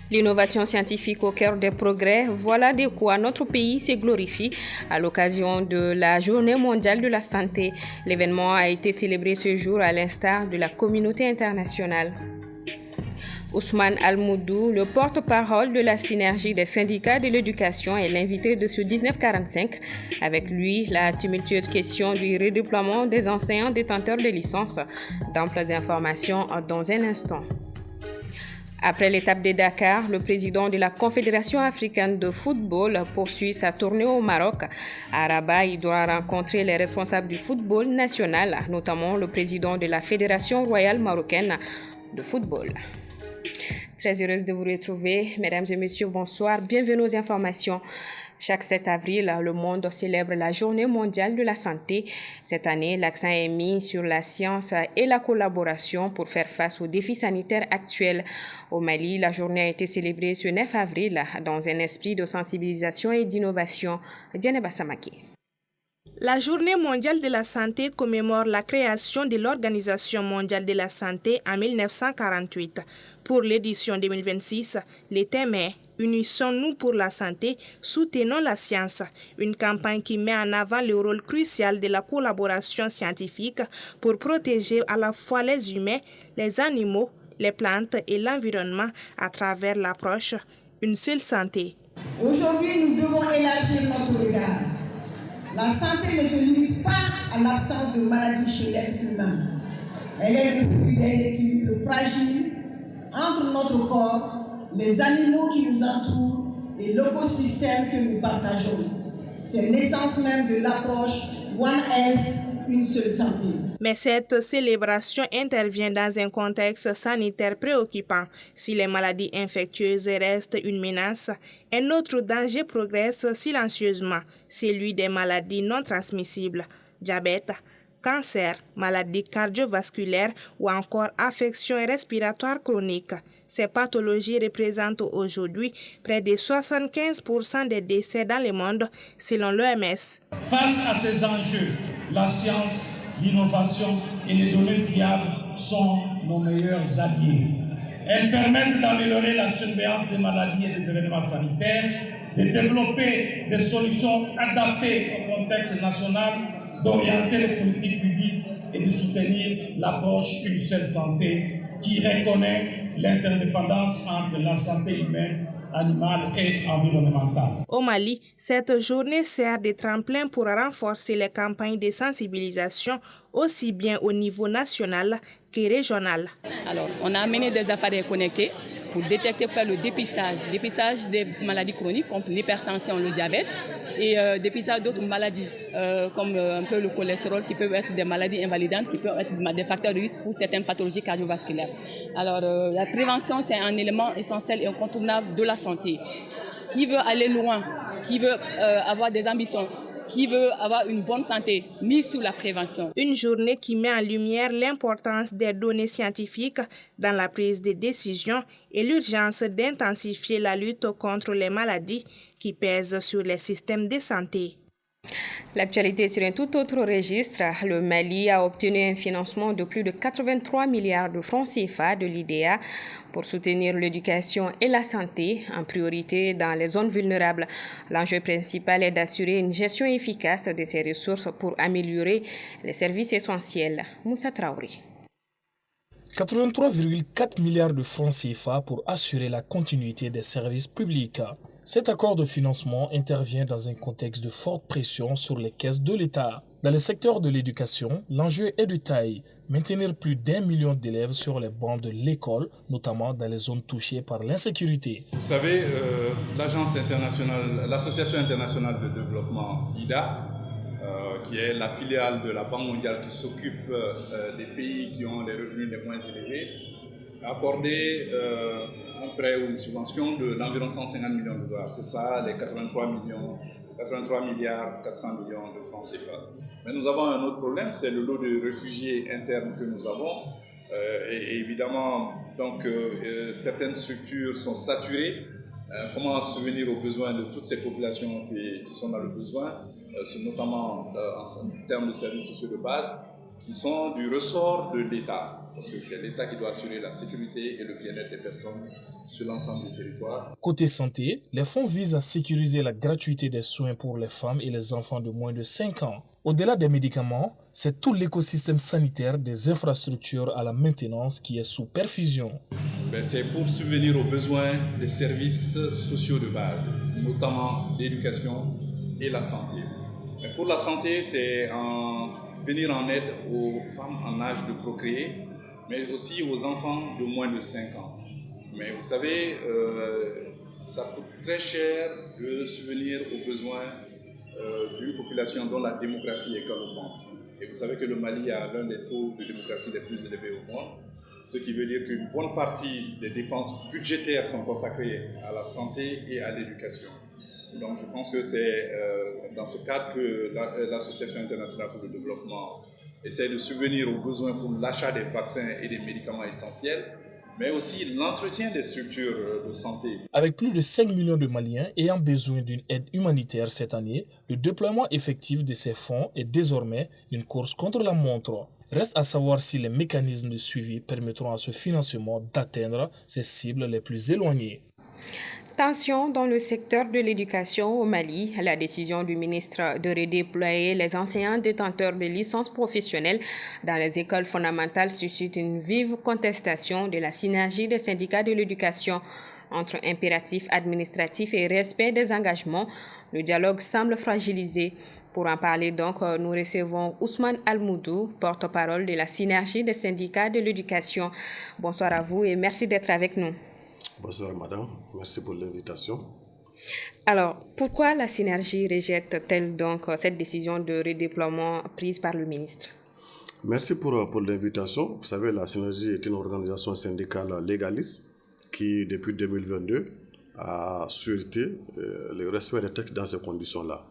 L'innovation scientifique au cœur des progrès, voilà de quoi notre pays se glorifie à l'occasion de la Journée mondiale de la santé. L'événement a été célébré ce jour à l'instar de la communauté internationale. Ousmane Almoudou, le porte-parole de la synergie des syndicats de l'éducation, est l'invité de ce 1945. Avec lui, la tumultueuse question du redéploiement des enseignants détenteurs de licences. D'amples informations dans un instant. Après l'étape de Dakar, le président de la Confédération africaine de football poursuit sa tournée au Maroc. À Rabat, il doit rencontrer les responsables du football national, notamment le président de la Fédération royale marocaine de football. Très heureuse de vous retrouver. Mesdames et messieurs, bonsoir. Bienvenue aux informations. Chaque 7 avril, le monde célèbre la Journée mondiale de la santé. Cette année, l'accent est mis sur la science et la collaboration pour faire face aux défis sanitaires actuels. Au Mali, la journée a été célébrée ce 9 avril dans un esprit de sensibilisation et d'innovation. Diane Bassamaki. La Journée mondiale de la santé commémore la création de l'Organisation mondiale de la santé en 1948. Pour l'édition 2026, le thème est « Unissons-nous pour la santé, soutenons la science », une campagne qui met en avant le rôle crucial de la collaboration scientifique pour protéger à la fois les humains, les animaux, les plantes et l'environnement à travers l'approche « Une seule santé ». Aujourd'hui, nous devons élargir notre regard. La santé ne se limite pas à l'absence de maladies chez l'être humain. Elle est le fruit d'un équilibre fragile entre notre corps, les animaux qui nous entourent et l'écosystème que nous partageons. C'est l'essence même de l'approche One Health, une seule santé. Mais cette célébration intervient dans un contexte sanitaire préoccupant. Si les maladies infectieuses restent une menace, un autre danger progresse silencieusement, celui des maladies non transmissibles, diabète, cancer, maladies cardiovasculaires ou encore affections respiratoires chroniques. Ces pathologies représentent aujourd'hui près de 75% des décès dans le monde, selon l'OMS. Face à ces enjeux, la science, l'innovation et les données fiables sont nos meilleurs alliés. Elles permettent d'améliorer la surveillance des maladies et des événements sanitaires, de développer des solutions adaptées au contexte national, d'orienter les politiques publiques et de soutenir l'approche Une seule santé qui reconnaît l'interdépendance entre la santé humaine, animale et environnementale. Au Mali, cette journée sert de tremplin pour renforcer les campagnes de sensibilisation aussi bien au niveau national que régional. Alors, on a amené des appareils connectés pour détecter, faire le dépistage des maladies chroniques comme l'hypertension, le diabète et dépistage d'autres maladies comme un peu le cholestérol qui peuvent être des maladies invalidantes, qui peuvent être des facteurs de risque pour certaines pathologies cardiovasculaires. Alors la prévention, c'est un élément essentiel et incontournable de la santé. Qui veut aller loin, qui veut avoir des ambitions, qui veut avoir une bonne santé, mise sur la prévention. Une journée qui met en lumière l'importance des données scientifiques dans la prise de décision et l'urgence d'intensifier la lutte contre les maladies qui pèsent sur les systèmes de santé. L'actualité sur un tout autre registre, le Mali a obtenu un financement de plus de 83 milliards de francs CFA de l'IDEA pour soutenir l'éducation et la santé, en priorité dans les zones vulnérables. L'enjeu principal est d'assurer une gestion efficace de ces ressources pour améliorer les services essentiels. Moussa Traoré. 83,4 milliards de francs CFA pour assurer la continuité des services publics. Cet accord de financement intervient dans un contexte de forte pression sur les caisses de l'État. Dans le secteur de l'éducation, l'enjeu est de taille. Maintenir plus d'1 million d'élèves sur les bancs de l'école, notamment dans les zones touchées par l'insécurité. Vous savez, l'Association internationale de développement, IDA, qui est la filiale de la Banque mondiale qui s'occupe des pays qui ont les revenus les moins élevés, a accordé un prêt ou une subvention de d'environ 150 millions de dollars. C'est ça, les 83 milliards 400 millions de francs CFA. Mais nous avons un autre problème, c'est le lot de réfugiés internes que nous avons. Et évidemment, donc, certaines structures sont saturées. Comment subvenir aux besoins de toutes ces populations qui sont dans le besoin, notamment en termes de services sociaux de base, qui sont du ressort de l'État. parce que c'est l'État qui doit assurer la sécurité et le bien-être des personnes sur l'ensemble du territoire. Côté santé, les fonds visent à sécuriser la gratuité des soins pour les femmes et les enfants de moins de 5 ans. Au-delà des médicaments, c'est tout l'écosystème sanitaire des infrastructures à la maintenance qui est sous perfusion. C'est pour subvenir aux besoins des services sociaux de base, notamment l'éducation et la santé. Mais pour la santé, c'est venir en aide aux femmes en âge de procréer, mais aussi aux enfants de moins de 5 ans. Mais vous savez, ça coûte très cher de subvenir aux besoins d'une population dont la démographie est galopante. Et vous savez que le Mali a l'un des taux de démographie les plus élevés au monde, ce qui veut dire qu'une bonne partie des dépenses budgétaires sont consacrées à la santé et à l'éducation. Donc je pense que c'est dans ce cadre que l'Association internationale pour le développement essaie de subvenir aux besoins pour l'achat des vaccins et des médicaments essentiels, mais aussi l'entretien des structures de santé. Avec plus de 5 millions de Maliens ayant besoin d'une aide humanitaire cette année, le déploiement effectif de ces fonds est désormais une course contre la montre. Reste à savoir si les mécanismes de suivi permettront à ce financement d'atteindre ses cibles les plus éloignées. Tension dans le secteur de l'éducation au Mali. La décision du ministre de redéployer les enseignants détenteurs de licences professionnelles dans les écoles fondamentales suscite une vive contestation de la synergie des syndicats de l'éducation. Entre impératifs administratifs et respect des engagements, le dialogue semble fragilisé. Pour en parler donc, nous recevons Ousmane Almoudou, porte-parole de la synergie des syndicats de l'éducation. Bonsoir à vous et merci d'être avec nous. Bonsoir madame, merci pour l'invitation. Alors, pourquoi la synergie rejette-t-elle donc cette décision de redéploiement prise par le ministre? Merci pour l'invitation. Vous savez, la synergie est une organisation syndicale légaliste qui, depuis 2022, a souhaité le respect des textes dans ces conditions-là.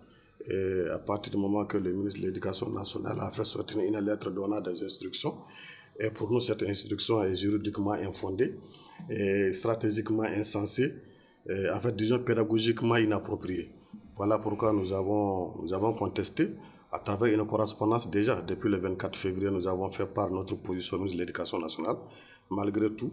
Et à partir du moment que le ministre de l'Éducation nationale a fait sortir une lettre donnant des instructions, et pour nous, cette instruction est juridiquement infondée et stratégiquement insensée, et en fait, disons pédagogiquement inappropriée. Voilà pourquoi nous avons contesté à travers une correspondance déjà depuis le 24 février, nous avons fait part de notre position au ministre de l'Éducation nationale. Malgré tout,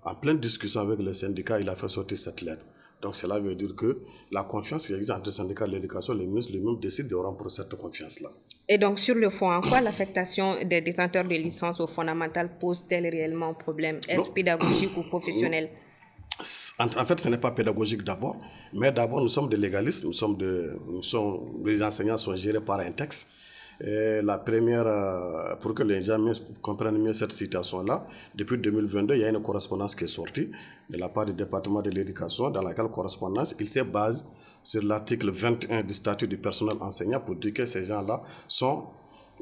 en pleine discussion avec les syndicats, il a fait sortir cette lettre. Donc cela veut dire que la confiance qui existe entre les syndicats de l'éducation, le ministre lui-même décide de rompre cette confiance-là. Et donc sur le fond, en quoi l'affectation des détenteurs de licences au fondamental pose-t-elle réellement problème? Est-ce pédagogique ou professionnel? En fait, ce n'est pas pédagogique d'abord, mais d'abord nous sommes des légalistes, les enseignants sont gérés par un texte. Et la première, pour que les gens comprennent mieux cette situation-là, depuis 2022, il y a une correspondance qui est sortie de la part du département de l'éducation, dans laquelle correspondance, il se base sur l'article 21 du statut du personnel enseignant pour dire que ces gens-là sont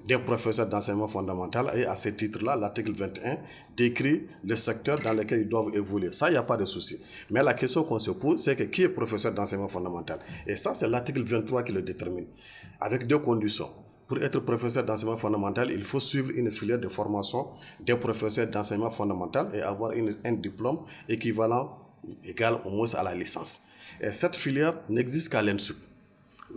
des professeurs d'enseignement fondamental et à ce titre-là, l'article 21 décrit le secteur dans lequel ils doivent évoluer. Ça, il n'y a pas de souci. Mais la question qu'on se pose, c'est que qui est professeur d'enseignement fondamental? Et ça, c'est l'article 23 qui le détermine, avec deux conditions. Pour être professeur d'enseignement fondamental, il faut suivre une filière de formation des professeurs d'enseignement fondamental et avoir un diplôme équivalent, égal au moins à la licence. Et cette filière n'existe qu'à l'ENSUP.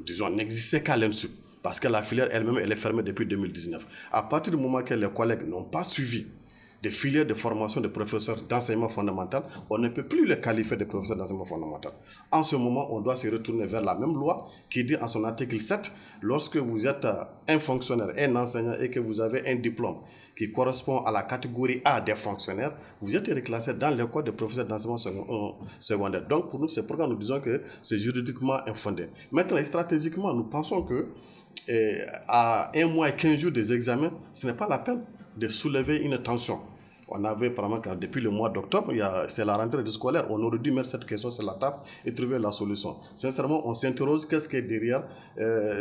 Disons, n'existait qu'à l'ENSUP, parce que la filière elle-même, elle est fermée depuis 2019. À partir du moment que les collègues n'ont pas suivi des filières de formation de professeurs d'enseignement fondamental, on ne peut plus les qualifier de professeurs d'enseignement fondamental. En ce moment, on doit se retourner vers la même loi qui dit en son article 7, lorsque vous êtes un fonctionnaire, un enseignant et que vous avez un diplôme qui correspond à la catégorie A des fonctionnaires, vous êtes reclassé dans le code de professeurs d'enseignement secondaire. Donc pour nous, c'est pourquoi nous disons que c'est juridiquement infondé. Maintenant, stratégiquement, nous pensons que à 1 mois et 15 jours des examens, ce n'est pas la peine de soulever une tension. On avait, par exemple, depuis le mois d'octobre, c'est la rentrée scolaire, on aurait dû mettre cette question sur la table et trouver la solution. Sincèrement, on s'interroge qu'est-ce qui est derrière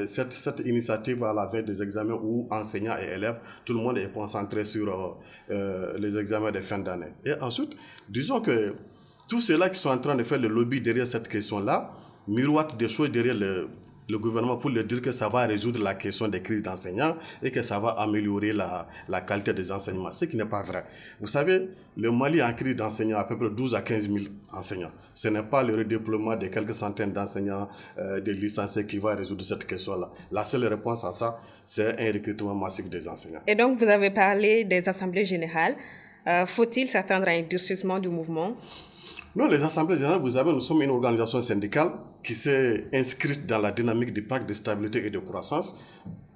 cette initiative à la veille des examens où enseignants et élèves, tout le monde est concentré sur les examens de fin d'année. Et ensuite, disons que tous ceux-là qui sont en train de faire le lobby derrière cette question-là, miroitent des choses derrière le gouvernement pour leur dire que ça va résoudre la question des crises d'enseignants et que ça va améliorer la qualité des enseignements, ce qui n'est pas vrai. Vous savez, le Mali a en crise d'enseignants à peu près 12 à 15 000 enseignants. Ce n'est pas le redéploiement de quelques centaines d'enseignants, de licenciés qui va résoudre cette question-là. La seule réponse à ça, c'est un recrutement massif des enseignants. Et donc, vous avez parlé des assemblées générales. Faut-il s'attendre à un durcissement du mouvement? Non, les assemblées générales, vous savez, nous sommes une organisation syndicale qui s'est inscrite dans la dynamique du pacte de stabilité et de croissance,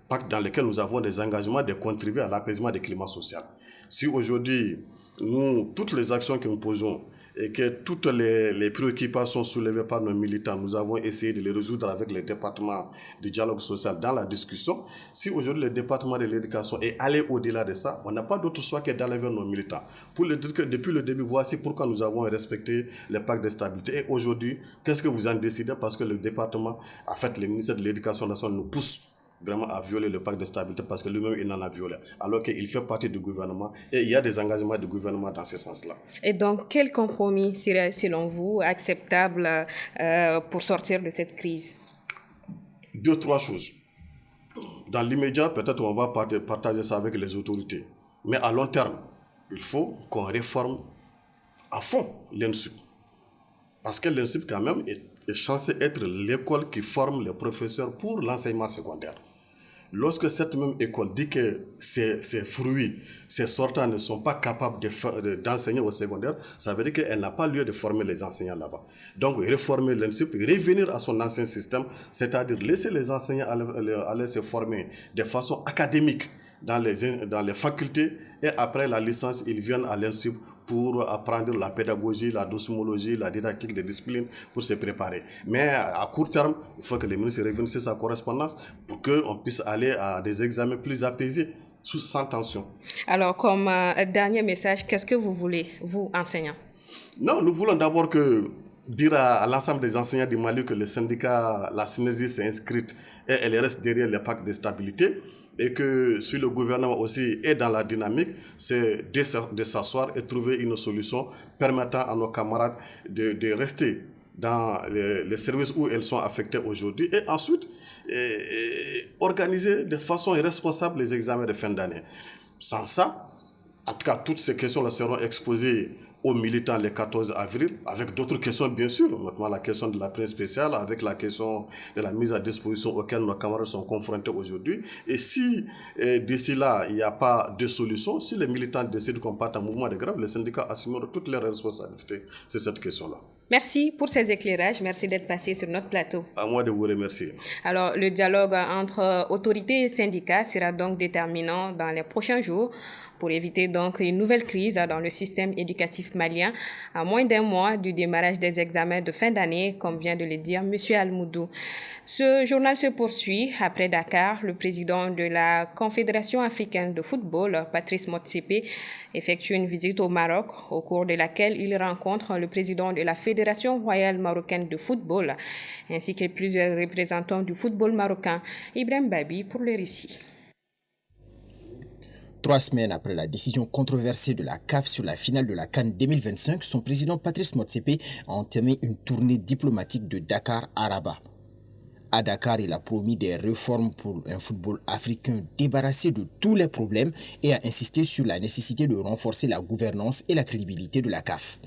pacte dans lequel nous avons des engagements de contribuer à l'apaisement du climat social. Si aujourd'hui, toutes les actions que nous posons et que toutes les préoccupations soulevées par nos militants, nous avons essayé de les résoudre avec les départements du dialogue social dans la discussion. Si aujourd'hui le département de l'éducation est allé au-delà de ça, on n'a pas d'autre choix que d'aller vers nos militants. Pour leur dire que depuis le début, voici pourquoi nous avons respecté les pactes de stabilité. Et aujourd'hui, qu'est-ce que vous en décidez? Parce que le département, en fait, le ministère de l'Éducation nationale nous pousse vraiment à violer le pacte de stabilité parce que lui-même, il en a violé. Alors qu'il fait partie du gouvernement et il y a des engagements du gouvernement dans ce sens-là. Et donc, quel compromis serait, selon vous, acceptable pour sortir de cette crise? 2, 3 choses. Dans l'immédiat, peut-être on va partager ça avec les autorités. Mais à long terme, il faut qu'on réforme à fond l'ENSUP. Parce que l'ENSUP, quand même, est censé être l'école qui forme les professeurs pour l'enseignement secondaire. Lorsque cette même école dit que ses fruits, ses sortants ne sont pas capables d'enseigner au secondaire, ça veut dire qu'elle n'a pas lieu de former les enseignants là-bas. Donc réformer l'ENSUP, revenir à son ancien système, c'est-à-dire laisser les enseignants aller se former de façon académique dans les facultés, et après la licence, ils viennent à l'ENSUP pour apprendre la pédagogie, la dosmologie, la didactique des disciplines, pour se préparer. Mais à court terme, il faut que les ministres reviennent sur sa correspondance pour qu'on puisse aller à des examens plus apaisés, sans tension. Alors, comme dernier message, qu'est-ce que vous voulez, vous, enseignants? Non, nous voulons d'abord dire à l'ensemble des enseignants du Mali que le syndicat, la synergie s'est inscrite et elle reste derrière les pactes de stabilité. Et que si le gouvernement aussi est dans la dynamique, c'est de s'asseoir et trouver une solution permettant à nos camarades de rester dans les services où elles sont affectées aujourd'hui et ensuite organiser de façon responsable les examens de fin d'année. Sans ça, en tout cas, toutes ces questions-là seront exposées aux militants le 14 avril, avec d'autres questions bien sûr, notamment la question de la presse spéciale, avec la question de la mise à disposition auxquelles nos camarades sont confrontés aujourd'hui. Et si d'ici là, il n'y a pas de solution, si les militants décident qu'on parte en mouvement de grève, les syndicats assumeront toutes leurs responsabilités sur cette question-là. Merci pour ces éclairages. Merci d'être passé sur notre plateau. À moi de vous remercier. Alors, le dialogue entre autorités et syndicats sera donc déterminant dans les prochains jours pour éviter donc une nouvelle crise dans le système éducatif malien à moins d'un mois du démarrage des examens de fin d'année, comme vient de le dire M. Almoudou. Ce journal se poursuit. Après Dakar, le président de la Confédération africaine de football, Patrice Motsepe, effectue une visite au Maroc, au cours de laquelle il rencontre le président de la Fédération royale marocaine de football, ainsi que plusieurs représentants du football marocain. Ibrahim Babi pour le récit. 3 semaines après la décision controversée de la CAF sur la finale de la CAN 2025, son président Patrice Motsepe a entamé une tournée diplomatique de Dakar à Rabat. À Dakar, il a promis des réformes pour un football africain débarrassé de tous les problèmes et a insisté sur la nécessité de renforcer la gouvernance et la crédibilité de la CAF.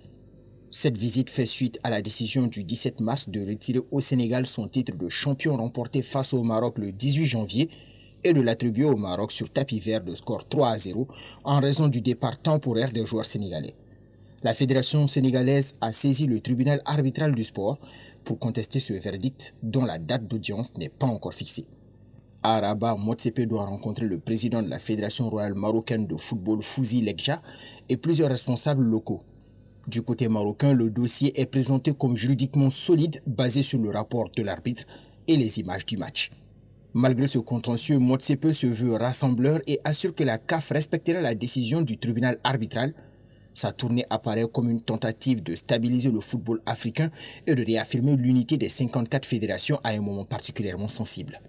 Cette visite fait suite à la décision du 17 mars de retirer au Sénégal son titre de champion remporté face au Maroc le 18 janvier et de l'attribuer au Maroc sur tapis vert de score 3-0 en raison du départ temporaire des joueurs sénégalais. La fédération sénégalaise a saisi le tribunal arbitral du sport pour contester ce verdict dont la date d'audience n'est pas encore fixée. À Rabat, Motsepe doit rencontrer le président de la Fédération royale marocaine de football, Fouzi Lekja, et plusieurs responsables locaux. Du côté marocain, le dossier est présenté comme juridiquement solide, basé sur le rapport de l'arbitre et les images du match. Malgré ce contentieux, Motsepe se veut rassembleur et assure que la CAF respectera la décision du tribunal arbitral. Sa tournée apparaît comme une tentative de stabiliser le football africain et de réaffirmer l'unité des 54 fédérations à un moment particulièrement sensible.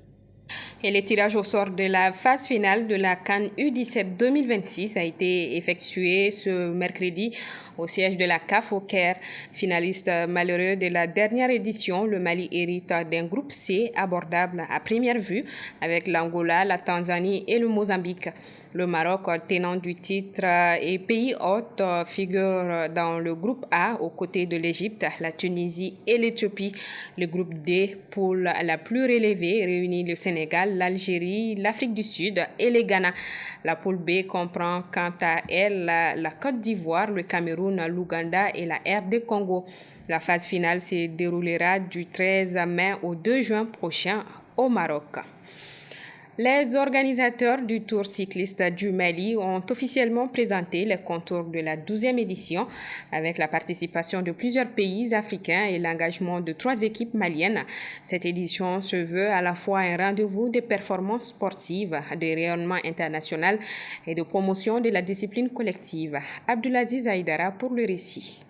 Et le tirage au sort de la phase finale de la CAN U17 2026 a été effectué ce mercredi au siège de la CAF au Caire. Finaliste malheureux de la dernière édition, le Mali hérite d'un groupe C abordable à première vue avec l'Angola, la Tanzanie et le Mozambique. Le Maroc, tenant du titre et pays hôte, figure dans le groupe A aux côtés de l'Égypte, la Tunisie et l'Éthiopie. Le groupe D, poule la plus relevée, réunit le Sénégal, l'Algérie, l'Afrique du Sud et les Ghana. La poule B comprend quant à elle la Côte d'Ivoire, le Cameroun, l'Ouganda et la RD Congo. La phase finale se déroulera du 13 mai au 2 juin prochain au Maroc. Les organisateurs du Tour cycliste du Mali ont officiellement présenté les contours de la 12e édition avec la participation de plusieurs pays africains et l'engagement de 3 équipes maliennes. Cette édition se veut à la fois un rendez-vous de performances sportives, de rayonnement international et de promotion de la discipline collective. Abdulaziz Aïdara pour le récit.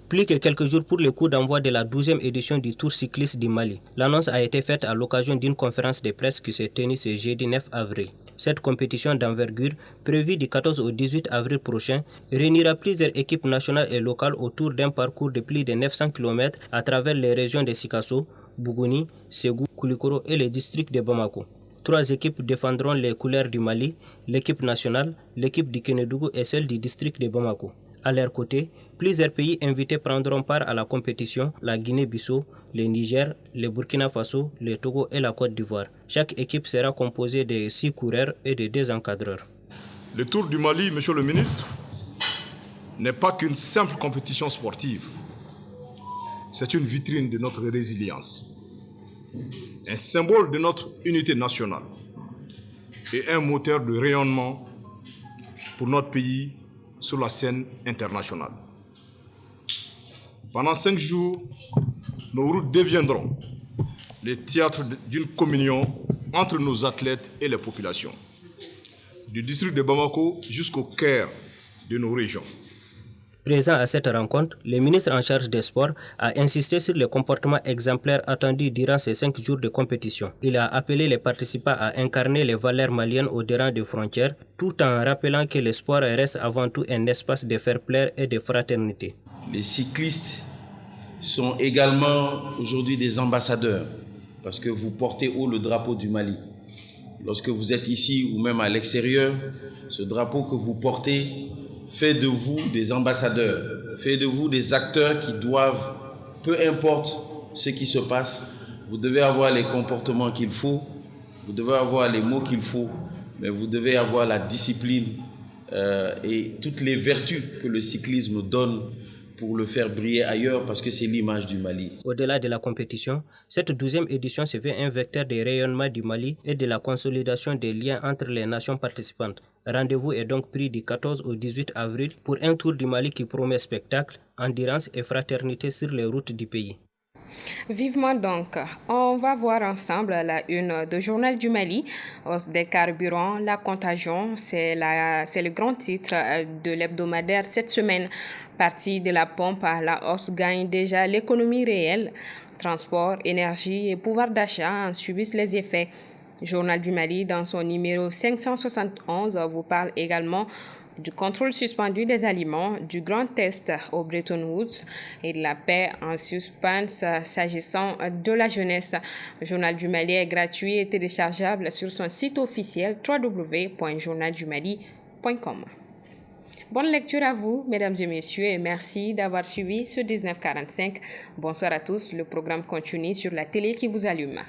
Plus que quelques jours pour le coup d'envoi de la 12e édition du Tour cycliste du Mali. L'annonce a été faite à l'occasion d'une conférence de presse qui s'est tenue ce jeudi 9 avril. Cette compétition d'envergure, prévue du 14 au 18 avril prochain, réunira plusieurs équipes nationales et locales autour d'un parcours de plus de 900 km à travers les régions de Sikasso, Bougouni, Ségou, Koulikoro et le district de Bamako. 3 équipes défendront les couleurs du Mali, l'équipe nationale, l'équipe du Kénédougou et celle du district de Bamako. À leur côté, plusieurs pays invités prendront part à la compétition, la Guinée-Bissau, le Niger, le Burkina Faso, le Togo et la Côte d'Ivoire. Chaque équipe sera composée de 6 coureurs et de 2 encadreurs. Le Tour du Mali, monsieur le ministre, n'est pas qu'une simple compétition sportive. C'est une vitrine de notre résilience, un symbole de notre unité nationale et un moteur de rayonnement pour notre pays sur la scène internationale. Pendant 5 jours, nos routes deviendront les théâtres d'une communion entre nos athlètes et les populations, du district de Bamako jusqu'au cœur de nos régions. Présent à cette rencontre, le ministre en charge des sports a insisté sur le comportement exemplaire attendu durant ces 5 jours de compétition. Il a appelé les participants à incarner les valeurs maliennes au-delà des frontières, tout en rappelant que le sport reste avant tout un espace de fair-play et de fraternité. Les cyclistes sont également aujourd'hui des ambassadeurs parce que vous portez haut le drapeau du Mali. Lorsque vous êtes ici ou même à l'extérieur, ce drapeau que vous portez fait de vous des ambassadeurs, fait de vous des acteurs qui doivent, peu importe ce qui se passe, vous devez avoir les comportements qu'il faut, vous devez avoir les mots qu'il faut, mais vous devez avoir la discipline et toutes les vertus que le cyclisme donne pour le faire briller ailleurs parce que c'est l'image du Mali. Au-delà de la compétition, cette 12e édition se veut un vecteur de rayonnement du Mali et de la consolidation des liens entre les nations participantes. Rendez-vous est donc pris du 14 au 18 avril pour un tour du Mali qui promet spectacle, endurance et fraternité sur les routes du pays. Vivement donc, on va voir ensemble la une du Journal du Mali, hausse des carburants, la contagion, c'est le grand titre de l'hebdomadaire cette semaine. Partie de la pompe à la hausse gagne déjà l'économie réelle. Transport, énergie et pouvoir d'achat en subissent les effets. Journal du Mali, dans son numéro 571, vous parle également du contrôle suspendu des aliments, du grand test au Bretton Woods et de la paix en suspense s'agissant de la jeunesse. Le Journal du Mali est gratuit et téléchargeable sur son site officiel www.journaldumali.com. Bonne lecture à vous, mesdames et messieurs, et merci d'avoir suivi ce 1945. Bonsoir à tous, le programme continue sur la télé qui vous allume.